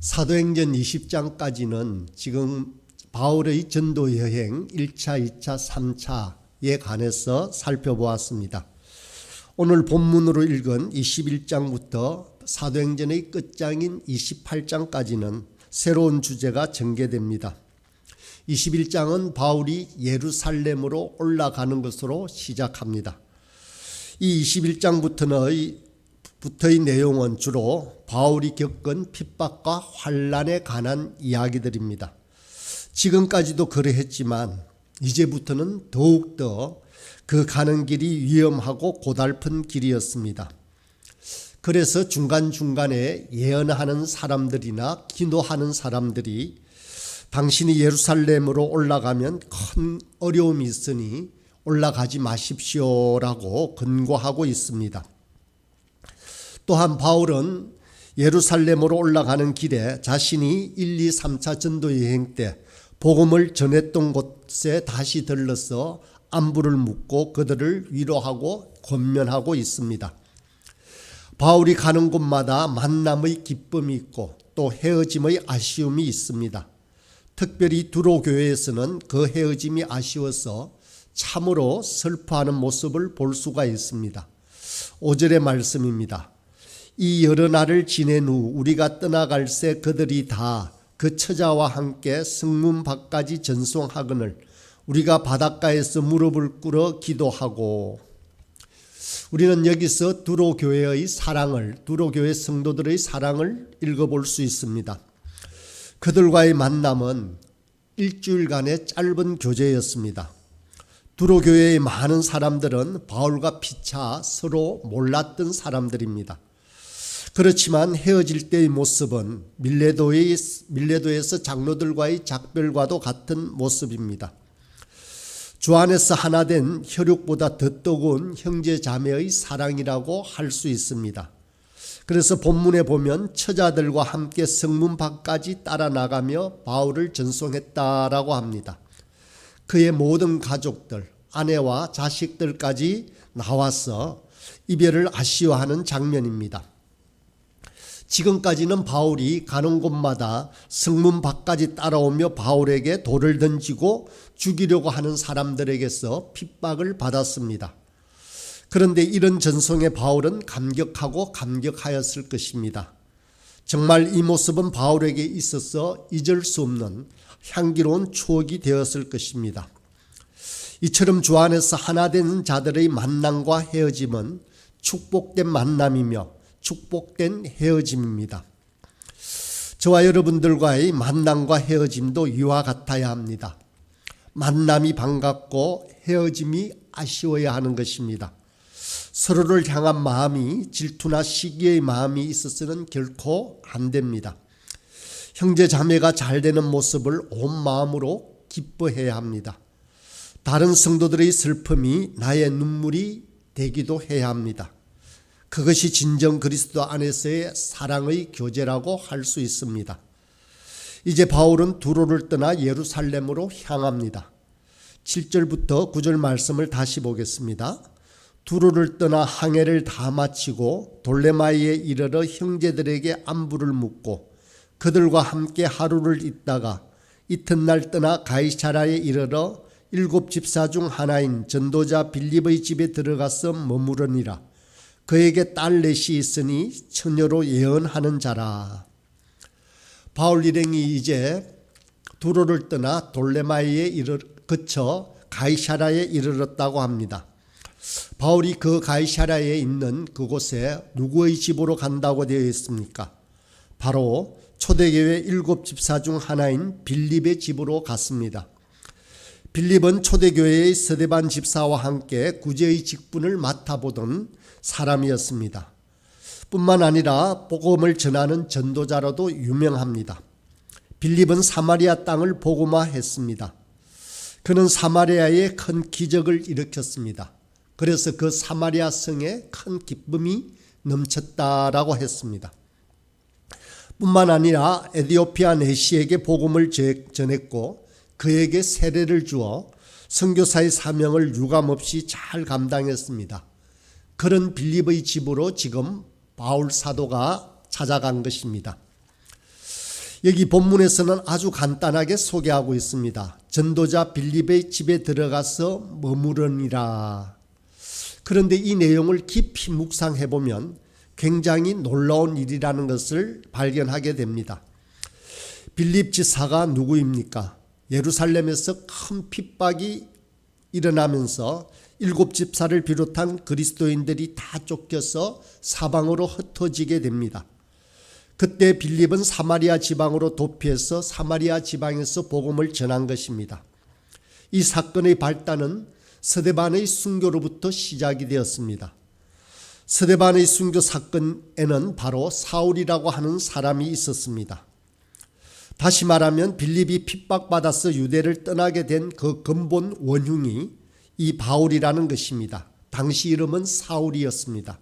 사도행전 20장까지는 지금 바울의 전도 여행 1차, 2차, 3차에 관해서 살펴보았습니다. 오늘 본문으로 읽은 21장부터 사도행전의 끝장인 28장까지는 새로운 주제가 전개됩니다. 21장은 바울이 예루살렘으로 올라가는 것으로 시작합니다. 이 21장부터의 내용은 주로 바울이 겪은 핍박과 환난에 관한 이야기들입니다. 지금까지도 그러했지만 이제부터는 더욱더 그 가는 길이 위험하고 고달픈 길이었습니다. 그래서 중간중간에 예언하는 사람들이나 기도하는 사람들이 당신이 예루살렘으로 올라가면 큰 어려움이 있으니 올라가지 마십시오라고 권고하고 있습니다. 또한 바울은 예루살렘으로 올라가는 길에 자신이 1, 2, 3차 전도 여행 때 복음을 전했던 곳에 다시 들러서 안부를 묻고 그들을 위로하고 권면하고 있습니다. 바울이 가는 곳마다 만남의 기쁨이 있고 또 헤어짐의 아쉬움이 있습니다. 특별히 두로 교회에서는 그 헤어짐이 아쉬워서 참으로 슬퍼하는 모습을 볼 수가 있습니다. 5절의 말씀입니다. 이 여러 날을 지낸 후 우리가 떠나갈새 그들이 다 그 처자와 함께 성문 밖까지 전송하거늘 우리가 바닷가에서 무릎을 꿇어 기도하고. 우리는 여기서 두로 교회의 사랑을, 두로 교회 성도들의 사랑을 읽어볼 수 있습니다. 그들과의 만남은 일주일간의 짧은 교제였습니다. 두로 교회의 많은 사람들은 바울과 피차 서로 몰랐던 사람들입니다. 그렇지만 헤어질 때의 모습은 밀레도에서 장로들과의 작별과도 같은 모습입니다. 주 안에서 하나 된 혈육보다 더 뜨거운 형제 자매의 사랑이라고 할 수 있습니다. 그래서 본문에 보면 처자들과 함께 성문 밖까지 따라 나가며 바울을 전송했다라고 합니다. 그의 모든 가족들, 아내와 자식들까지 나와서 이별을 아쉬워하는 장면입니다. 지금까지는 바울이 가는 곳마다 성문 밖까지 따라오며 바울에게 돌을 던지고 죽이려고 하는 사람들에게서 핍박을 받았습니다. 그런데 이런 전송에 바울은 감격하였을 것입니다. 정말 이 모습은 바울에게 있어서 잊을 수 없는 향기로운 추억이 되었을 것입니다. 이처럼 주 안에서 하나 된 자들의 만남과 헤어짐은 축복된 만남이며 축복된 헤어짐입니다. 저와 여러분들과의 만남과 헤어짐도 이와 같아야 합니다. 만남이 반갑고 헤어짐이 아쉬워야 하는 것입니다. 서로를 향한 마음이 질투나 시기의 마음이 있어서는 결코 안 됩니다. 형제 자매가 잘 되는 모습을 온 마음으로 기뻐해야 합니다. 다른 성도들의 슬픔이 나의 눈물이 되기도 해야 합니다. 그것이 진정 그리스도 안에서의 사랑의 교제라고 할 수 있습니다. 이제 바울은 두로를 떠나 예루살렘으로 향합니다. 7절부터 9절 말씀을 다시 보겠습니다. 두로를 떠나 항해를 다 마치고 돌레마이에 이르러 형제들에게 안부를 묻고 그들과 함께 하루를 있다가 이튿날 떠나 가이사랴에 이르러 7 집사 중 하나인 전도자 빌립의 집에 들어가서 머무르니라. 그에게 딸 넷이 있으니 처녀로 예언하는 자라. 바울 일행이 이제 두로를 떠나 돌레마이에 거쳐 가이사랴에 이르렀다고 합니다. 바울이 그 가이사랴에 있는 그곳에 누구의 집으로 간다고 되어 있습니까? 바로 초대교회 7 집사 중 하나인 빌립의 집으로 갔습니다. 빌립은 초대교회의 스데반 집사와 함께 구제의 직분을 맡아보던 사람이었습니다. 뿐만 아니라 복음을 전하는 전도자로도 유명합니다. 빌립은 사마리아 땅을 복음화했습니다. 그는 사마리아에 큰 기적을 일으켰습니다. 그래서 그 사마리아 성에 큰 기쁨이 넘쳤다라고 했습니다. 뿐만 아니라 에디오피아 내시에게 복음을 전했고 그에게 세례를 주어 선교사의 사명을 유감없이 잘 감당했습니다. 그런 빌립의 집으로 지금 바울 사도가 찾아간 것입니다. 여기 본문에서는 아주 간단하게 소개하고 있습니다. 전도자 빌립의 집에 들어가서 머무르니라. 그런데 이 내용을 깊이 묵상해 보면 굉장히 놀라운 일이라는 것을 발견하게 됩니다. 빌립 지사가 누구입니까? 예루살렘에서 큰 핍박이 일어나면서 7집사를 비롯한 그리스도인들이 다 쫓겨서 사방으로 흩어지게 됩니다. 그때 빌립은 사마리아 지방으로 도피해서 사마리아 지방에서 복음을 전한 것입니다. 이 사건의 발단은 스데반의 순교로부터 시작이 되었습니다. 스데반의 순교 사건에는 바로 사울이라고 하는 사람이 있었습니다. 다시 말하면 빌립이 핍박받아서 유대를 떠나게 된 그 근본 원흉이 이 바울이라는 것입니다. 당시 이름은 사울이었습니다.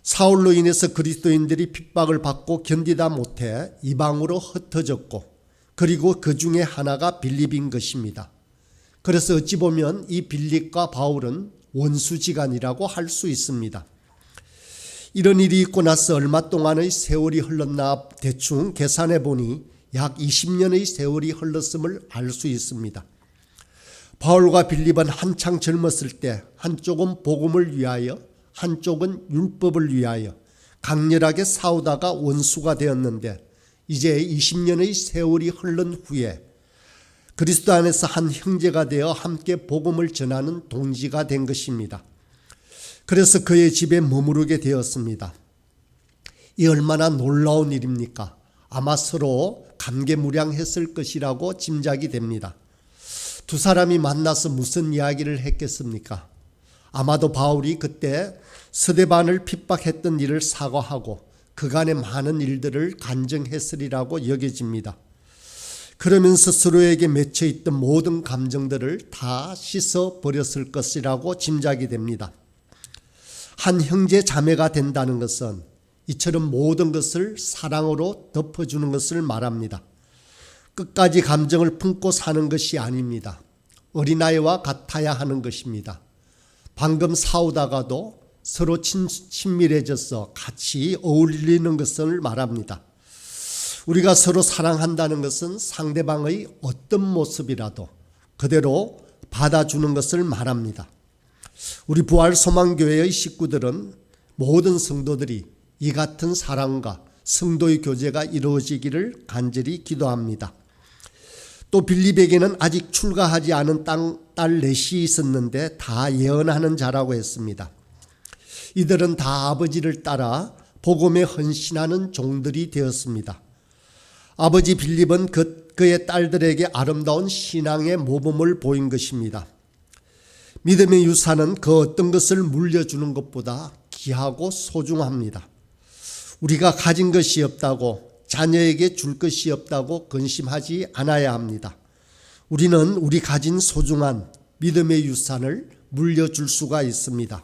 사울로 인해서 그리스도인들이 핍박을 받고 견디다 못해 이방으로 흩어졌고, 그리고 그 중에 하나가 빌립인 것입니다. 그래서 어찌 보면 이 빌립과 바울은 원수지간이라고 할 수 있습니다. 이런 일이 있고 나서 얼마 동안의 세월이 흘렀나 대충 계산해 보니 약 20년의 세월이 흘렀음을 알 수 있습니다. 바울과 빌립은 한창 젊었을 때 한쪽은 복음을 위하여, 한쪽은 율법을 위하여 강렬하게 싸우다가 원수가 되었는데, 이제 20년의 세월이 흐른 후에 그리스도 안에서 한 형제가 되어 함께 복음을 전하는 동지가 된 것입니다. 그래서 그의 집에 머무르게 되었습니다. 이 얼마나 놀라운 일입니까? 아마 서로 감개무량했을 것이라고 짐작이 됩니다. 두 사람이 만나서 무슨 이야기를 했겠습니까? 아마도 바울이 그때 스데반을 핍박했던 일을 사과하고 그간의 많은 일들을 간증했으리라고 여겨집니다. 그러면서 서로에게 맺혀있던 모든 감정들을 다 씻어버렸을 것이라고 짐작이 됩니다. 한 형제 자매가 된다는 것은 이처럼 모든 것을 사랑으로 덮어주는 것을 말합니다. 끝까지 감정을 품고 사는 것이 아닙니다. 어린아이와 같아야 하는 것입니다. 방금 싸우다가도 서로 친밀해져서 같이 어울리는 것을 말합니다. 우리가 서로 사랑한다는 것은 상대방의 어떤 모습이라도 그대로 받아주는 것을 말합니다. 우리 부활소망교회의 식구들은 모든 성도들이 이 같은 사랑과 성도의 교제가 이루어지기를 간절히 기도합니다. 또 빌립에게는 아직 출가하지 않은 딸 넷이 있었는데 다 예언하는 자라고 했습니다. 이들은 다 아버지를 따라 복음에 헌신하는 종들이 되었습니다. 아버지 빌립은 그의 딸들에게 아름다운 신앙의 모범을 보인 것입니다. 믿음의 유산은 그 어떤 것을 물려주는 것보다 귀하고 소중합니다. 우리가 가진 것이 없다고, 자녀에게 줄 것이 없다고 근심하지 않아야 합니다. 우리는 우리 가진 소중한 믿음의 유산을 물려줄 수가 있습니다.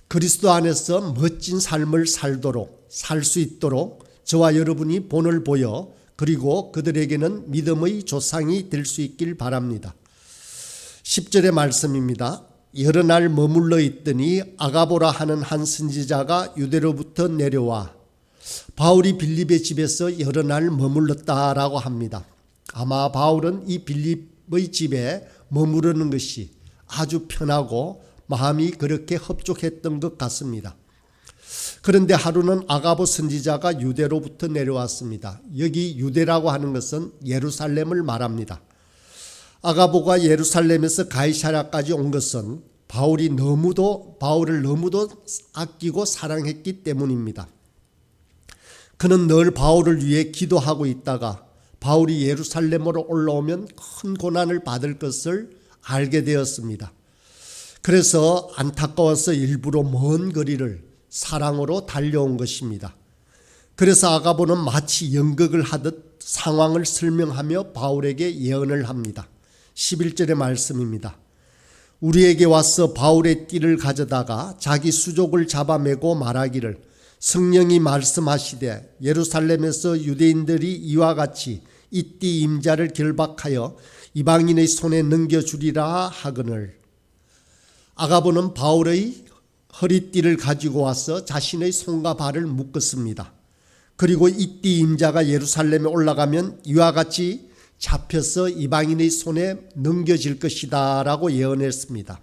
그리스도 안에서 멋진 삶을 살 수 있도록 저와 여러분이 본을 보여, 그리고 그들에게는 믿음의 조상이 될 수 있길 바랍니다. 10절의 말씀입니다. 여러 날 머물러 있더니 아가보라 하는 한 선지자가 유대로부터 내려와 바울이 빌립의 집에서 여러 날 머물렀다라고 합니다. 아마 바울은 이 빌립의 집에 머무르는 것이 아주 편하고 마음이 그렇게 흡족했던 것 같습니다. 그런데 하루는 아가보 선지자가 유대로부터 내려왔습니다. 여기 유대라고 하는 것은 예루살렘을 말합니다. 아가보가 예루살렘에서 가이사랴까지 온 것은 바울을 너무도 아끼고 사랑했기 때문입니다. 그는 늘 바울을 위해 기도하고 있다가 바울이 예루살렘으로 올라오면 큰 고난을 받을 것을 알게 되었습니다. 그래서 안타까워서 일부러 먼 거리를 사랑으로 달려온 것입니다. 그래서 아가보는 마치 연극을 하듯 상황을 설명하며 바울에게 예언을 합니다. 11절의 말씀입니다. 우리에게 와서 바울의 띠를 가져다가 자기 수족을 잡아매고 말하기를 성령이 말씀하시되 예루살렘에서 유대인들이 이와 같이 이 띠 임자를 결박하여 이방인의 손에 넘겨주리라 하거늘. 아가보는 바울의 허리띠를 가지고 와서 자신의 손과 발을 묶었습니다. 그리고 이띠 임자가 예루살렘에 올라가면 이와 같이 잡혀서 이방인의 손에 넘겨질 것이다 라고 예언했습니다.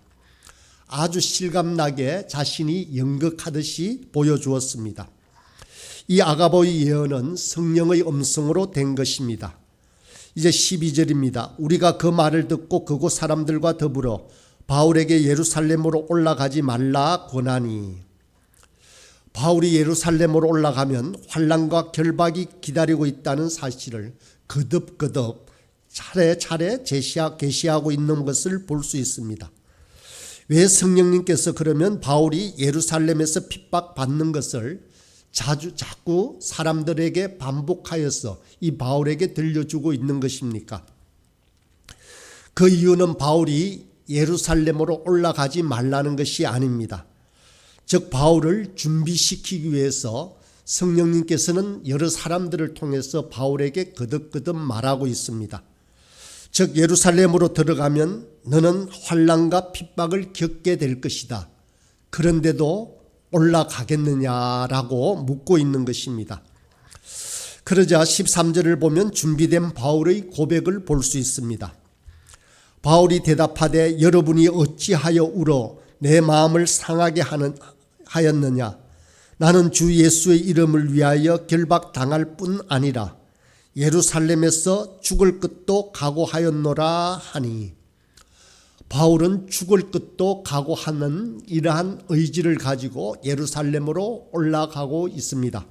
아주 실감나게 자신이 연극하듯이 보여주었습니다. 이 아가보의 예언은 성령의 음성으로 된 것입니다. 이제 12절입니다. 우리가 그 말을 듣고 그곳 사람들과 더불어 바울에게 예루살렘으로 올라가지 말라 권하니. 바울이 예루살렘으로 올라가면 환난과 결박이 기다리고 있다는 사실을 거듭거듭 차례차례 계시하고 있는 것을 볼 수 있습니다. 왜 성령님께서 그러면 바울이 예루살렘에서 핍박받는 것을 자꾸 사람들에게 반복하여서 이 바울에게 들려주고 있는 것입니까? 그 이유는 바울이 예루살렘으로 올라가지 말라는 것이 아닙니다. 즉 바울을 준비시키기 위해서 성령님께서는 여러 사람들을 통해서 바울에게 거듭거듭 말하고 있습니다. 즉 예루살렘으로 들어가면 너는 환난과 핍박을 겪게 될 것이다. 그런데도 올라가겠느냐라고 묻고 있는 것입니다. 그러자 13절을 보면 준비된 바울의 고백을 볼 수 있습니다. 바울이 대답하되 여러분이 어찌하여 울어 내 마음을 상하게 하였느냐. 나는 주 예수의 이름을 위하여 결박당할 뿐 아니라 예루살렘에서 죽을 것도 각오하였노라 하니. 바울은 죽을 것도 각오하는 이러한 의지를 가지고 예루살렘으로 올라가고 있습니다.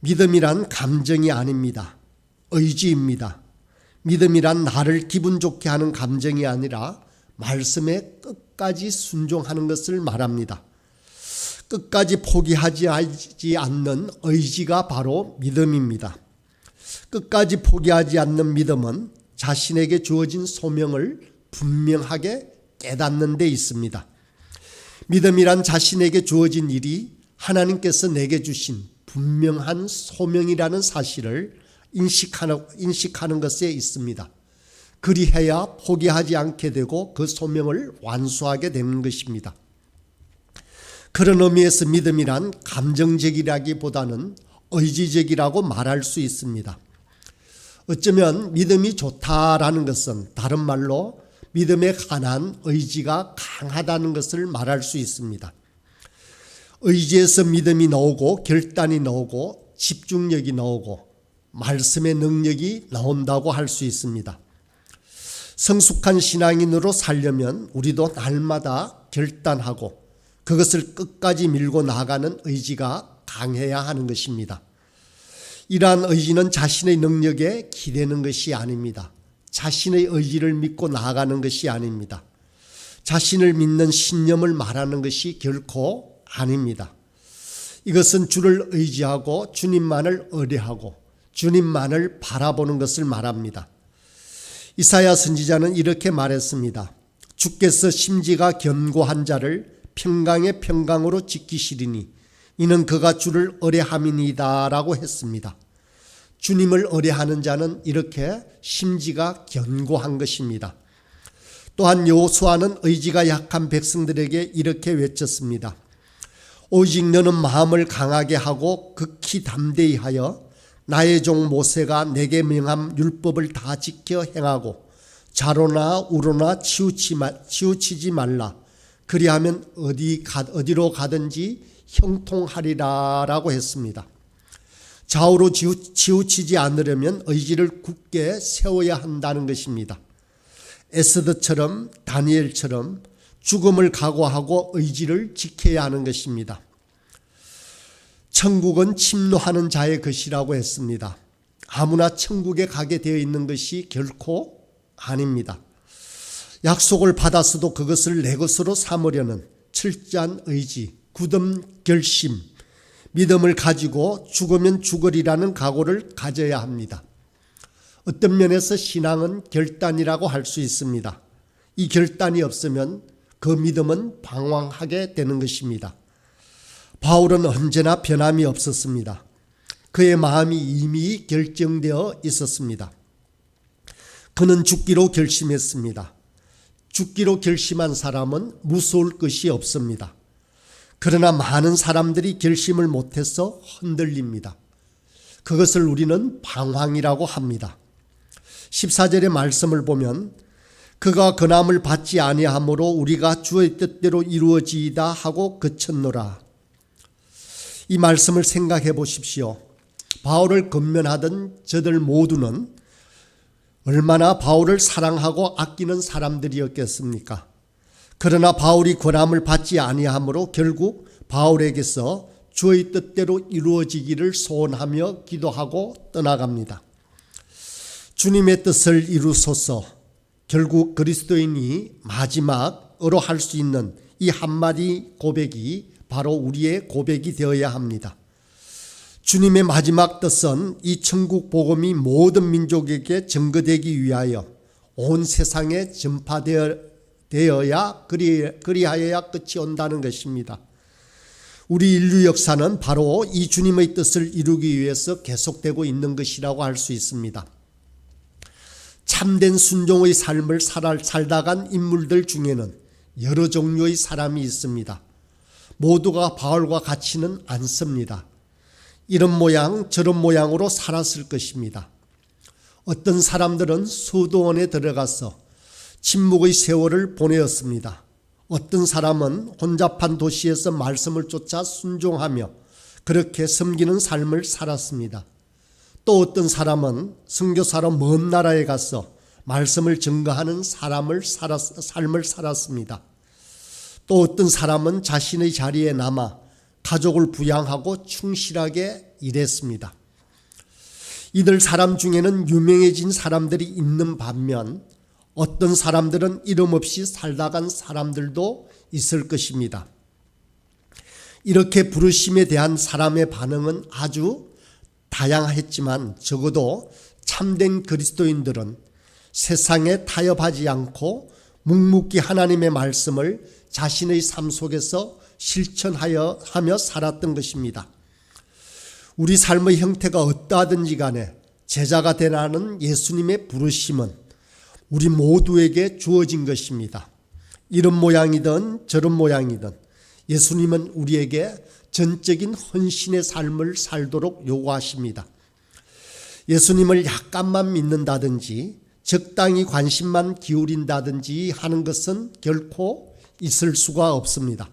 믿음이란 감정이 아닙니다. 의지입니다. 믿음이란 나를 기분 좋게 하는 감정이 아니라 말씀에 끝까지 순종하는 것을 말합니다. 끝까지 포기하지 않는 의지가 바로 믿음입니다. 끝까지 포기하지 않는 믿음은 자신에게 주어진 소명을 분명하게 깨닫는 데 있습니다. 믿음이란 자신에게 주어진 일이 하나님께서 내게 주신 분명한 소명이라는 사실을 인식하는 것에 있습니다. 그리해야 포기하지 않게 되고 그 소명을 완수하게 되는 것입니다. 그런 의미에서 믿음이란 감정적이라기보다는 의지적이라고 말할 수 있습니다. 어쩌면 믿음이 좋다라는 것은 다른 말로 믿음에 관한 의지가 강하다는 것을 말할 수 있습니다. 의지에서 믿음이 나오고 결단이 나오고 집중력이 나오고 말씀의 능력이 나온다고 할 수 있습니다. 성숙한 신앙인으로 살려면 우리도 날마다 결단하고 그것을 끝까지 밀고 나가는 의지가 강해야 하는 것입니다. 이러한 의지는 자신의 능력에 기대는 것이 아닙니다. 자신의 의지를 믿고 나아가는 것이 아닙니다. 자신을 믿는 신념을 말하는 것이 결코 아닙니다. 이것은 주를 의지하고 주님만을 의뢰하고 주님만을 바라보는 것을 말합니다. 이사야 선지자는 이렇게 말했습니다. 주께서 심지가 견고한 자를 평강의 평강으로 지키시리니 이는 그가 주를 의뢰함이니이다 라고 했습니다. 주님을 의뢰하는 자는 이렇게 심지가 견고한 것입니다. 또한 여호수아는 의지가 약한 백성들에게 이렇게 외쳤습니다. 오직 너는 마음을 강하게 하고 극히 담대히 하여 나의 종 모세가 내게 명한 율법을 다 지켜 행하고 좌로나 우로나 치우치지 말라. 그리하면 어디로 가든지 형통하리라 라고 했습니다. 좌우로 치우치지 않으려면 의지를 굳게 세워야 한다는 것입니다. 에스더처럼 다니엘처럼 죽음을 각오하고 의지를 지켜야 하는 것입니다. 천국은 침노하는 자의 것이라고 했습니다. 아무나 천국에 가게 되어 있는 것이 결코 아닙니다. 약속을 받았어도 그것을 내 것으로 삼으려는 철저한 의지, 굳은 결심, 믿음을 가지고 죽으면 죽으리라는 각오를 가져야 합니다. 어떤 면에서 신앙은 결단이라고 할 수 있습니다. 이 결단이 없으면 그 믿음은 방황하게 되는 것입니다. 바울은 언제나 변함이 없었습니다. 그의 마음이 이미 결정되어 있었습니다. 그는 죽기로 결심했습니다. 죽기로 결심한 사람은 무서울 것이 없습니다. 그러나 많은 사람들이 결심을 못해서 흔들립니다. 그것을 우리는 방황이라고 합니다. 14절의 말씀을 보면 그가 권함을 받지 아니하므로 우리가 주의 뜻대로 이루어지이다 하고 그쳤노라. 이 말씀을 생각해 보십시오. 바울을 권면하던 저들 모두는 얼마나 바울을 사랑하고 아끼는 사람들이었겠습니까? 그러나 바울이 권함을 받지 아니하므로 결국 바울에게서 주의 뜻대로 이루어지기를 소원하며 기도하고 떠나갑니다. 주님의 뜻을 이루소서. 결국 그리스도인이 마지막으로 할 수 있는 이 한마디 고백이 바로 우리의 고백이 되어야 합니다. 주님의 마지막 뜻은 이 천국 복음이 모든 민족에게 증거되기 위하여 온 세상에 전파되어야 그리하여야 끝이 온다는 것입니다. 우리 인류 역사는 바로 이 주님의 뜻을 이루기 위해서 계속되고 있는 것이라고 할 수 있습니다. 참된 순종의 삶을 살다간 인물들 중에는 여러 종류의 사람이 있습니다. 모두가 바울과 같지는 않습니다. 이런 모양 저런 모양으로 살았을 것입니다. 어떤 사람들은 수도원에 들어가서 침묵의 세월을 보내었습니다. 어떤 사람은 혼잡한 도시에서 말씀을 쫓아 순종하며 그렇게 섬기는 삶을 살았습니다. 또 어떤 사람은 선교사로 먼 나라에 가서 말씀을 증거하는 삶을 살았습니다. 또 어떤 사람은 자신의 자리에 남아 가족을 부양하고 충실하게 일했습니다. 이들 사람 중에는 유명해진 사람들이 있는 반면 어떤 사람들은 이름 없이 살다간 사람들도 있을 것입니다. 이렇게 부르심에 대한 사람의 반응은 아주 다양했지만 적어도 참된 그리스도인들은 세상에 타협하지 않고 묵묵히 하나님의 말씀을 자신의 삶 속에서 실천하며 살았던 것입니다. 우리 삶의 형태가 어떠하든지 간에 제자가 되라는 예수님의 부르심은 우리 모두에게 주어진 것입니다. 이런 모양이든 저런 모양이든 예수님은 우리에게 전적인 헌신의 삶을 살도록 요구하십니다. 예수님을 약간만 믿는다든지 적당히 관심만 기울인다든지 하는 것은 결코 있을 수가 없습니다.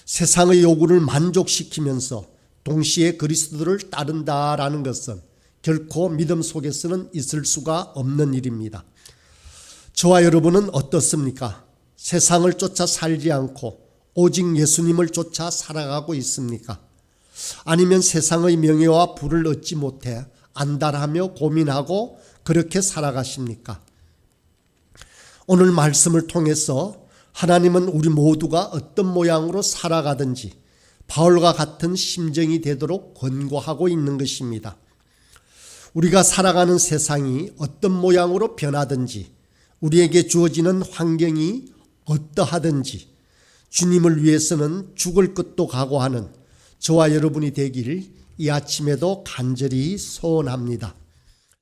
세상의 요구를 만족시키면서 동시에 그리스도를 따른다라는 것은 결코 믿음 속에서는 있을 수가 없는 일입니다. 저와 여러분은 어떻습니까? 세상을 쫓아 살지 않고 오직 예수님을 쫓아 살아가고 있습니까? 아니면 세상의 명예와 부를 얻지 못해 안달하며 고민하고 그렇게 살아가십니까? 오늘 말씀을 통해서 하나님은 우리 모두가 어떤 모양으로 살아가든지 바울과 같은 심정이 되도록 권고하고 있는 것입니다. 우리가 살아가는 세상이 어떤 모양으로 변하든지 우리에게 주어지는 환경이 어떠하든지 주님을 위해서는 죽을 것도 각오하는 저와 여러분이 되기를 이 아침에도 간절히 소원합니다.